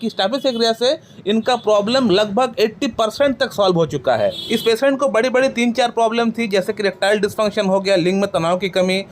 कि स्टाफिलोकोकस से इनका प्रॉब्लम लगभग 80% तक सॉल्व हो चुका है। इस पेशेंट को बड़ी बड़ी 3-4 प्रॉब्लम थी, जैसे कि इरेक्टाइल डिस्फंक्शन हो गया, लिंग में तनाव की कमी।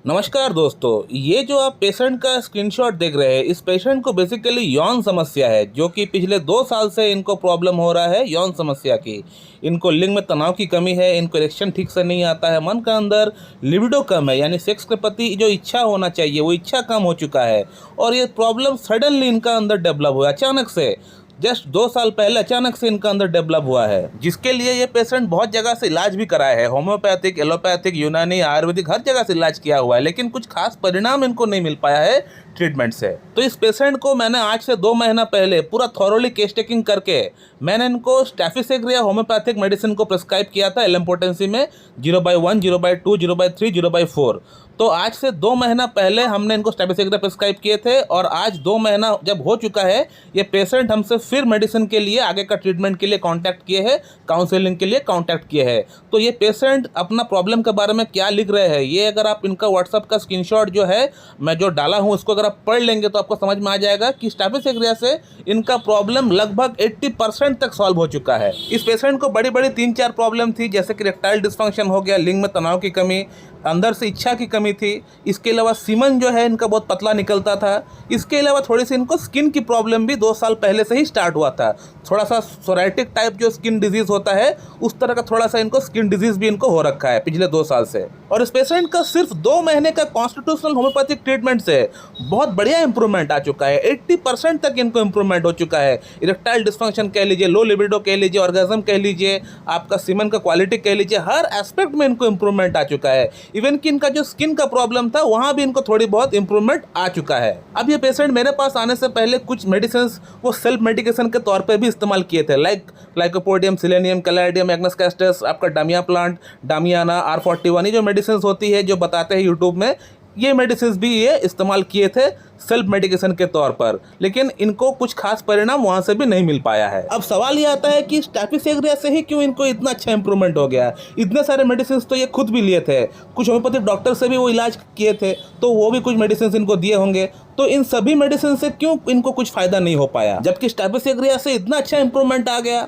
नमस्कार दोस्तों, ये जो आप पेशेंट का स्क्रीनशॉट देख रहे हैं, इस पेशेंट को बेसिकली यौन समस्या है, जो कि पिछले 2 साल से इनको प्रॉब्लम हो रहा है यौन समस्या की। इनको लिंग में तनाव की कमी है, इनको इरेक्शन ठीक से नहीं आता है, मन का अंदर लिबिडो कम है, यानी सेक्स के प्रति जो इच्छा होना चाहिए वो इच्छा कम हो चुका है। और ये प्रॉब्लम सडनली इनका अंदर डेवलप हुआ, अचानक से, जस्ट 2 साल पहले अचानक से इनका अंदर डेवलप हुआ है, जिसके लिए ये पेशेंट बहुत जगह से इलाज भी कराया है, होम्योपैथिक, एलोपैथिक, यूनानी, आयुर्वेदिक, हर जगह से इलाज किया हुआ है, लेकिन कुछ खास परिणाम इनको नहीं मिल पाया है ट्रीटमेंट से। तो इस पेशेंट को मैंने आज से 2 महीना पहले पूरा थॉरोली केस टेकिंग करके मैंने इनको स्टैफिलोकोकस होम्योपैथिक मेडिसिन को प्रिस्क्राइब किया था एलएम पोटेंसी में 0/1, 0/2, 0/3, 0/4। तो आज से 2 महीना पहले हमने इनको स्टैफिलोकोकस प्रिस्क्राइब किए थे, और आज 2 महीना जब हो चुका है, ये पेशेंट हमसे फिर मेडिसिन के लिए आगे का ट्रीटमेंट के लिए कांटेक्ट किए हैं, काउंसलिंग के लिए कांटेक्ट किए हैं। तो ये पेशेंट अपना प्रॉब्लम के बारे में क्या लिख रहे हैं, ये अगर आप इनका व्हाट्सअप का स्क्रीनशॉट जो है मैं जो डाला हूँ उसको अगर आप पढ़ लेंगे तो आपको समझ में आ जाएगा कि स्टैफिलोकोकस से इनका प्रॉब्लम लगभग 80% तक सॉल्व हो चुका है। इस पेशेंट को बड़ी बड़ी 3-4 प्रॉब्लम थी, जैसे कि इरेक्टाइल डिस्फंक्शन हो गया, लिंग में तनाव की कमी, अंदर से इच्छा की कमी थी। इसके अलावा सीमन जो है इनका बहुत पतला निकलता था। इसके अलावा थोड़ी सी इनको स्किन की प्रॉब्लम भी 2 साल पहले से ही स्टार्ट हुआ था। थोड़ा सा सोराइटिक टाइप जो स्किन डिजीज होता है, उस तरह का थोड़ा सा इनको स्किन डिजीज भी इनको हो रखा है पिछले 2 साल से। और इस पेशेंट का सिर्फ 2 महीने का कॉन्स्टिट्यूशनल होम्योपैथिक ट्रीटमेंट से बहुत बढ़िया इंप्रूवमेंट आ चुका है। 80% तक इनको इंप्रूवमेंट हो चुका है। इरेक्टाइल डिस्फंक्शन कह लीजिए, लो लिबिडो कह लीजिए, ऑर्गेज्म कह लीजिए, आपका सीमन का क्वालिटी कह लीजिए, हर एस्पेक्ट में इनको इंप्रूवमेंट आ चुका है। इवन कि इनका जो स्किन का प्रॉब्लम था वहां भी इनको थोड़ी बहुत इंप्रूवमेंट आ चुका है। अब ये पेशेंट मेरे पास आने से पहले कुछ मेडिसिन वो सेल्फ मेडिकेशन के तौर पे भी इस्तेमाल किए थे, like lycopodium, selenium, caladium, agnus castus, आपका डामिया प्लांट, डामियाना, R41, ये जो मेडिसिन होती है जो बताते हैं यूट्यूब में, ये मेडिसिन भी ये इस्तेमाल किए थे सेल्फ मेडिकेशन के तौर पर, लेकिन इनको कुछ खास परिणाम वहां से भी नहीं मिल पाया है। अब सवाल ये आता है कि स्टैफिलोकोकस से ही क्यों इनको इतना अच्छा इंप्रूवमेंट हो गया। इतने सारे मेडिसिन तो ये खुद भी लिए थे, कुछ होम्योपैथिक डॉक्टर से भी वो इलाज किए थे, तो वो भी कुछ मेडिसिन इनको दिए होंगे, तो इन सभी मेडिसिन से क्यों इनको कुछ फायदा नहीं हो पाया, जबकि स्टैफिलोकोकस से इतना अच्छा इंप्रूवमेंट आ गया।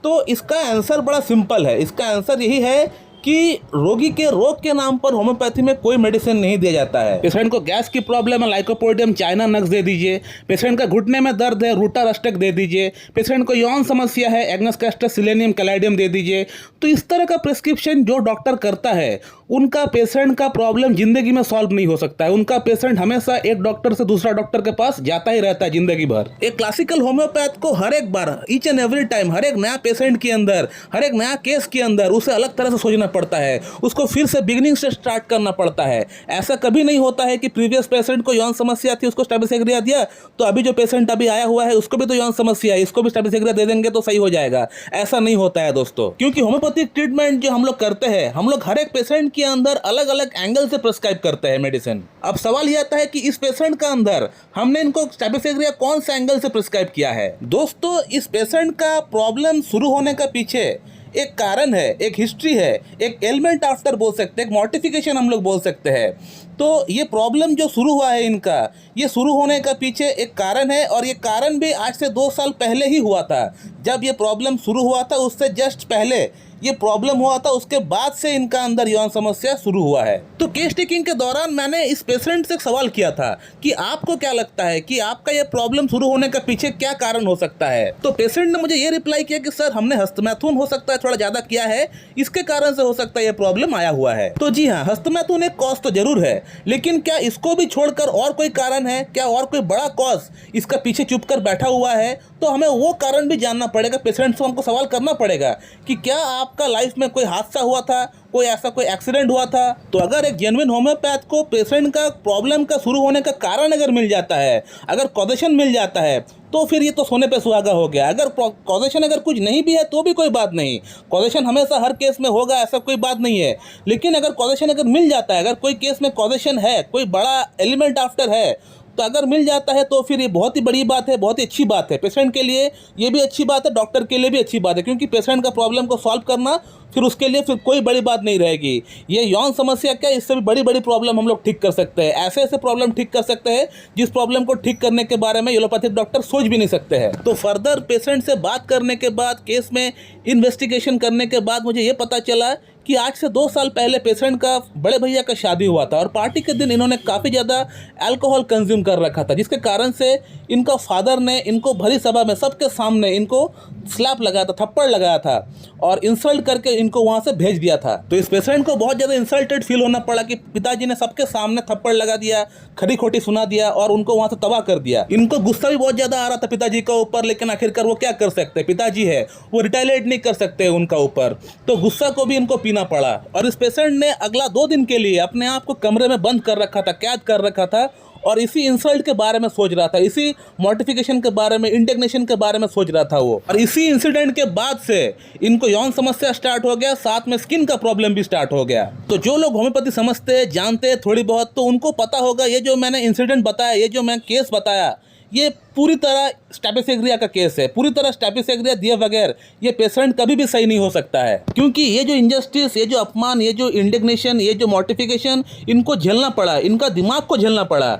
तो इसका आंसर बड़ा सिंपल है। इसका आंसर यही है कि रोगी के रोग के नाम पर होम्योपैथी में कोई मेडिसिन नहीं दिया जाता है। पेशेंट को गैस की प्रॉब्लम है, लाइकोपोडियम चाइना नक्स दे दीजिए। पेशेंट का घुटने में दर्द है, रूटा रस्टक दे दीजिए। पेशेंट को यौन समस्या है, एग्नस कैस्टस, सिलेनियम, कैलाइडियम दे दीजिए। तो इस तरह का प्रिस्क्रिप्शन जो डॉक्टर करता है, उनका पेशेंट का प्रॉब्लम जिंदगी में सॉल्व नहीं हो सकता है। उनका पेशेंट हमेशा एक डॉक्टर से दूसरा डॉक्टर के पास जाता ही रहता है जिंदगी भर। एक क्लासिकल होम्योपैथ को हर एक बार, ईच एंड एवरी टाइम, हर एक नया पेशेंट के अंदर, हर एक नया केस के अंदर उसे अलग तरह से सोचना पड़ता है, उसको फिर से बिगिनिंग से स्टार्ट करना पड़ता है। ऐसा कभी नहीं होता है कि प्रीवियस पेशेंट को यौन समस्या थी, उसको स्टैफिलोकोकस दिया, तो अभी जो पेशेंट अभी आया हुआ है उसको भी तो यौन समस्या है, इसको भी स्टैफिलोकोकस दे देंगे तो सही हो जाएगा। ऐसा नहीं होता है दोस्तों, क्योंकि होम्योपैथिक ट्रीटमेंट जो हम लोग करते हैं, हम लोग हर एक पेशेंट के अंदर अलग अलग एंगल से प्रिस्क्राइब करते हैं मेडिसिन। अब सवाल यह आता है कि इस पेशेंट का अंदर हमने इनको स्टैफिलोकोकस कौन सा एंगल से प्रिस्क्राइब किया है। दोस्तों, इस पेशेंट का प्रॉब्लम शुरू होने का पीछे एक कारण है, एक हिस्ट्री है, एक एलिमेंट आफ्टर बोल सकते हैं, एक मॉडिफिकेशन हम लोग बोल सकते हैं। तो ये प्रॉब्लम जो शुरू हुआ है इनका, ये शुरू होने का पीछे एक कारण है, और ये कारण भी आज से 2 साल पहले ही हुआ था। जब ये प्रॉब्लम शुरू हुआ था उससे जस्ट पहले ये प्रॉब्लम हुआ था, उसके बाद से इनका अंदर यौन समस्या शुरू हुआ है। तो केस टेकिंग के दौरान मैंने इस पेशेंट से एक सवाल किया था कि आपको क्या लगता है कि आपका ये प्रॉब्लम शुरू होने का पीछे क्या कारण हो सकता है। तो पेशेंट ने मुझे ये रिप्लाई किया कि सर, हमने हस्तमैथुन हो सकता है थोड़ा ज्यादा किया है, इसके कारण से हो सकता है ये प्रॉब्लम आया हुआ है। तो जी हाँ, हस्तमैथुन एक कॉज तो जरूर है, लेकिन क्या इसको भी छोड़कर और कोई कारण है, क्या और कोई बड़ा कॉज इसका पीछे चुप कर बैठा हुआ है? तो हमें वो कारण भी जानना पड़ेगा। पेशेंट से हमको सवाल करना पड़ेगा कि क्या आपका लाइफ में कोई हादसा हुआ था, कोई ऐसा कोई एक्सीडेंट हुआ था। तो अगर एक जेन्युइन होम्योपैथ को पेशेंट का प्रॉब्लम का शुरू होने का कारण अगर मिल जाता है, अगर कॉजेशन मिल जाता है, तो फिर ये तो सोने पे सुहागा हो गया। अगर कॉजेशन अगर कुछ नहीं भी है तो भी कोई बात नहीं, कॉजेशन हमेशा हर केस में होगा ऐसा कोई बात नहीं है। लेकिन अगर कॉजेशन अगर मिल जाता है, अगर कोई केस में कॉजेशन है, कोई बड़ा एलिमेंट आफ्टर है, तो अगर मिल जाता है तो फिर ये बहुत ही बड़ी बात है, बहुत ही अच्छी बात है। पेशेंट के लिए ये भी अच्छी बात है, डॉक्टर के लिए भी अच्छी बात है, क्योंकि पेशेंट का प्रॉब्लम को सॉल्व करना फिर उसके लिए फिर कोई बड़ी बात नहीं रहेगी। ये यौन समस्या क्या, इससे भी बड़ी बड़ी प्रॉब्लम हम लोग ठीक कर सकते हैं। ऐसे ऐसे प्रॉब्लम ठीक कर सकते हैं जिस प्रॉब्लम को ठीक करने के बारे में एलोपैथिक डॉक्टर सोच भी नहीं सकते हैं। तो फर्दर पेशेंट से बात करने के बाद, केस में इन्वेस्टिगेशन करने के बाद मुझे ये पता चला कि आज से 2 साल पहले पेशेंट का बड़े भैया का शादी हुआ था और पार्टी के दिन इन्होंने काफ़ी ज़्यादा अल्कोहल कंज्यूम कर रखा था, जिसके कारण से इनका फादर ने इनको भरी सभा में सबके सामने इनको स्लैप लगाया था, थप्पड़ लगाया था और इंसल्ट करके इनको वहाँ से भेज दिया था। तो इस पेशेंट को बहुत ज़्यादा इंसल्टेड फील होना पड़ा कि पिताजी ने सबके सामने थप्पड़ लगा दिया, खरी खोटी सुना दिया और उनको वहाँ से तबाह कर दिया। इनको गुस्सा भी बहुत ज़्यादा आ रहा था पिताजी के ऊपर, लेकिन आखिरकार वो क्या कर सकते, पिताजी है, वो रिटालिएट नहीं कर सकते उनका ऊपर, तो गुस्सा को भी इनको पीना पड़ा। और इस पेशेंट ने अगला 2 दिन के लिए अपने आप को कमरे में बंद कर रखा था, कैद कर रखा था और इसी इंसल्ट के बारे में सोच रहा था, इसी मॉर्टिफिकेशन के बारे में, इंडिग्नेशन के बारे में सोच रहा था वो। और इसी इंसिडेंट के बाद से इनको यौन समस्या स्टार्ट हो गया, साथ में स्किन का प्रॉब्लम भी स्टार्ट हो गया। तो जो लोग होम्योपैथी समझते हैं, जानते हैं थोड़ी बहुत, तो उनको पता होगा ये जो मैंने इंसिडेंट बताया, ये जो मैं केस बताया, ये पूरी तरह स्टैपिस एग्रिया का केस है। पूरी तरह स्टैपिस एग्रिया दिए बगैर ये पेशेंट कभी भी सही नहीं हो सकता है, क्योंकि ये जो इंजस्टिस, ये जो अपमान, ये जो इंडिग्नेशन, ये जो मॉर्टिफिकेशन इनको झेलना पड़ा, इनका दिमाग को झेलना पड़ा,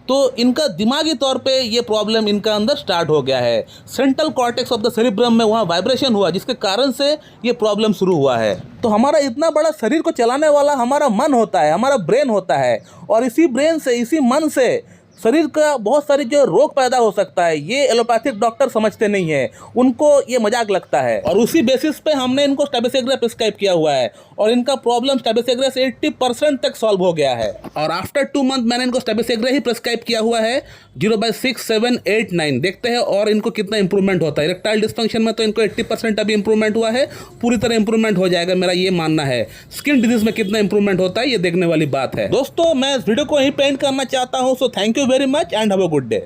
तो इनका दिमागी तौर पे ये प्रॉब्लम इनका अंदर स्टार्ट हो गया है। Central cortex of the cerebrum में वहाँ वाइब्रेशन हुआ, जिसके कारण से ये प्रॉब्लम शुरू हुआ है। तो हमारा इतना बड़ा शरीर को चलाने वाला हमारा मन होता है, हमारा ब्रेन होता है, और इसी ब्रेन से, इसी मन से शरीर का बहुत सारी जो रोग पैदा हो सकता है, ये एलोपैथिक डॉक्टर समझते नहीं है, उनको ये मजाक लगता है। और उसी बेसिस पे हमने इनको स्टैबिस एग्रिया प्रिस्क्राइब किया हुआ है और इनका प्रॉब्लम स्टैबिस एग्रिया से 80% तक सॉल्व हो गया है। और आफ्टर 2 मंथ मैंने इनको स्टैबिस एग्रिया ही प्रिस्क्राइब किया हुआ है 0/6, 7, 8, 9। देखते हैं और इनको कितना इंप्रूवमेंट होता है। इरेक्टाइल डिस्फंक्शन में तो इनको 80% अभी इंप्रूवमेंट हुआ है, पूरी तरह इंप्रूवमेंट हो जाएगा, मेरा ये मानना है। स्किन डिजीज में कितना इंप्रूवमेंट होता है ये देखने वाली बात है। दोस्तों, मैं इस वीडियो को यहीं पे एंड करना चाहता हूँ। So thank you very much and have a good day.